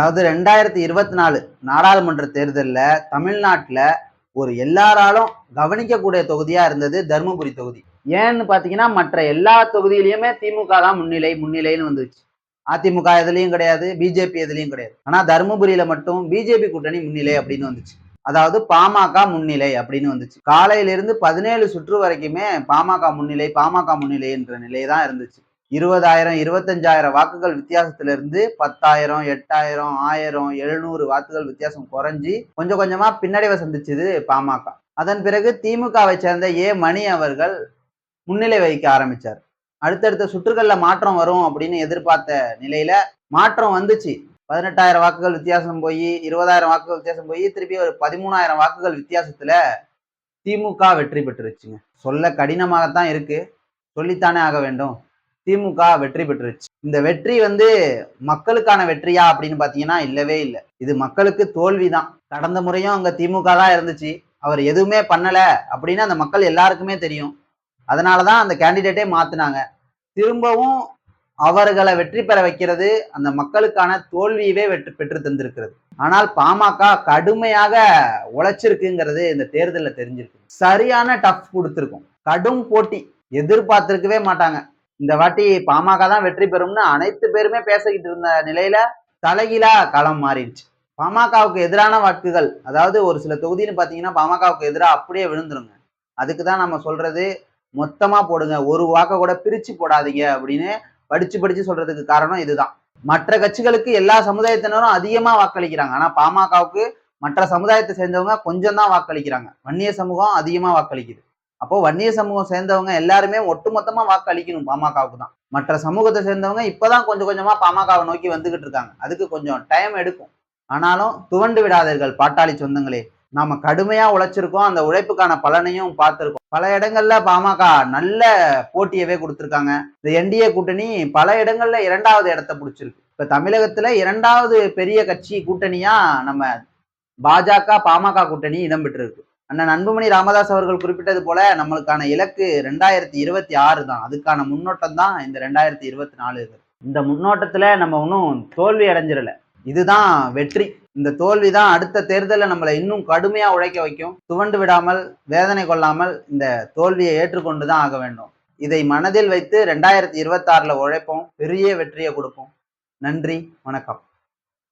அதாவது 2024 நாடாளுமன்ற தேர்தல்ல தமிழ்நாட்டுல ஒரு எல்லாராலும் கவனிக்கக்கூடிய தொகுதியா இருந்தது தருமபுரி தொகுதி. ஏன்னு பாத்தீங்கன்னா மற்ற எல்லா தொகுதியிலுமே திமுக தான் முன்னிலைன்னு வந்துச்சு. அதிமுக எதுலயும் கிடையாது, பிஜேபி எதுலயும் கிடையாது. ஆனா தருமபுரியில மட்டும் பிஜேபி கூட்டணி முன்னிலை அப்படின்னு வந்துச்சு. அதாவது பாமக முன்னிலை அப்படின்னு வந்துச்சு. காலையில இருந்து 17 சுற்று வரைக்குமே பாமக முன்னிலை என்ற நிலை தான் இருந்துச்சு. 20,000 25,000 வாக்குகள் வித்தியாசத்துல இருந்து 10,000 8,000 1000 700 வாக்குகள் வித்தியாசம் குறைஞ்சி கொஞ்சம் கொஞ்சமா பின்னடைவை சந்திச்சது பாமக. அதன் பிறகு திமுகவை சேர்ந்த மணி அவர்கள் முன்னிலை வகிக்க ஆரம்பிச்சார். அடுத்தடுத்த சுற்றுகள்ல மாற்றம் வரும் அப்படின்னு எதிர்பார்த்த நிலையில மாற்றம் வந்துச்சு. 18,000 வாக்குகள் வித்தியாசம் போய் 20,000 வாக்குகள் வித்தியாசம் போய் திருப்பி ஒரு 13,000 வாக்குகள் வித்தியாசத்துல திமுக வெற்றி பெற்றுருச்சுங்க. சொல்ல கடினமாகத்தான் இருக்கு, சொல்லித்தானே ஆக வேண்டும். திமுக வெற்றி பெற்றுருச்சு. இந்த வெற்றி மக்களுக்கான வெற்றியா அப்படின்னு பாத்தீங்கன்னா இல்லவே இல்லை. இது மக்களுக்கு தோல்விதான். கடந்த முறையும் அங்க திமுக தான் இருந்துச்சு. அவர் எதுவுமே பண்ணல அப்படின்னு அந்த மக்கள் எல்லாருக்குமே தெரியும். அதனாலதான் அந்த கேண்டிடேட்டே மாத்தினாங்க. திரும்பவும் அவர்களை வெற்றி பெற வைக்கிறது அந்த மக்களுக்கான தோல்வியவே பெற்று தந்திருக்கிறது. ஆனால் பாமக கடுமையாக உழைச்சிருக்குங்கிறது இந்த தேர்தலில் தெரிஞ்சிருக்கு. சரியான டஃப் கொடுத்திருக்கும். கடும் போட்டி எதிர்பார்த்திருக்கவே மாட்டாங்க. இந்த வாட்டி பாமக தான் வெற்றி பெறும்னு அனைத்து பேருமே பேசிக்கிட்டு இருந்த நிலையில தலைகீழா களம் மாறிடுச்சு. பாமகவுக்கு எதிரான வாக்குகள், அதாவது ஒரு சில தொகுதின்னு பாத்தீங்கன்னா பாமகவுக்கு எதிராக அப்படியே விழுந்துருங்க. அதுக்குதான் நம்ம சொல்றது, மொத்தமா போடுங்க, ஒரு வாக்க கூட பிரிச்சு போடாதீங்க அப்படின்னு படிச்சு சொல்றதுக்கு காரணம் இதுதான். மற்ற கட்சிகளுக்கு எல்லா சமுதாயத்தினரும் அதிகமா வாக்களிக்கிறாங்க. ஆனா பாமகவுக்கு மற்ற சமுதாயத்தை சேர்ந்தவங்க கொஞ்சம் தான் வாக்களிக்கிறாங்க. வன்னிய சமூகம் அதிகமா வாக்களிக்குது. அப்போ வன்னிய சமூகம் சேர்ந்தவங்க எல்லாருமே ஒட்டுமொத்தமா வாக்கு அளிக்கணும் பாமகவுக்கு தான். மற்ற சமூகத்தை சேர்ந்தவங்க இப்பதான் கொஞ்சம் கொஞ்சமா பாமகவை நோக்கி வந்துகிட்டு இருக்காங்க. அதுக்கு கொஞ்சம் டைம் எடுக்கும். ஆனாலும் துவண்டு விடாதீர்கள் பாட்டாளி சொந்தங்களே. நாம கடுமையா உழைச்சிருக்கோம், அந்த உழைப்புக்கான பலனையும் பார்த்திருக்கோம். பல இடங்கள்ல பாமக நல்ல போட்டியவே கொடுத்திருக்காங்க. இந்த என்டிஏ கூட்டணி பல இடங்கள்ல 2வது இடத்தை பிடிச்சிருக்கு. இப்ப தமிழகத்துல 2வது பெரிய கட்சி கூட்டணியா நம்ம பாஜக பாமக கூட்டணி இடம்பெற்றிருக்கு. அண்ணன் அன்புமணி ராமதாஸ் அவர்கள் குறிப்பிட்டது போல நம்மளுக்கான இலக்கு 2026 தான். அதுக்கான முன்னோட்டம் தான் இந்த 2024. இந்த முன்னோட்டத்துல நம்ம இன்னும் தோல்வி அடைஞ்சிடல. இதுதான் வெற்றி. இந்த தோல்விதான் அடுத்த தேர்தலில் நம்மளை இன்னும் கடுமையா உழைக்க வைக்கும். துவண்டு விடாமல், வேதனை கொள்ளாமல் இந்த தோல்வியை ஏற்றுக்கொண்டுதான் ஆக வேண்டும். இதை மனதில் வைத்து 2026 உழைப்போம், பெரிய வெற்றியை கொடுப்போம். நன்றி, வணக்கம்.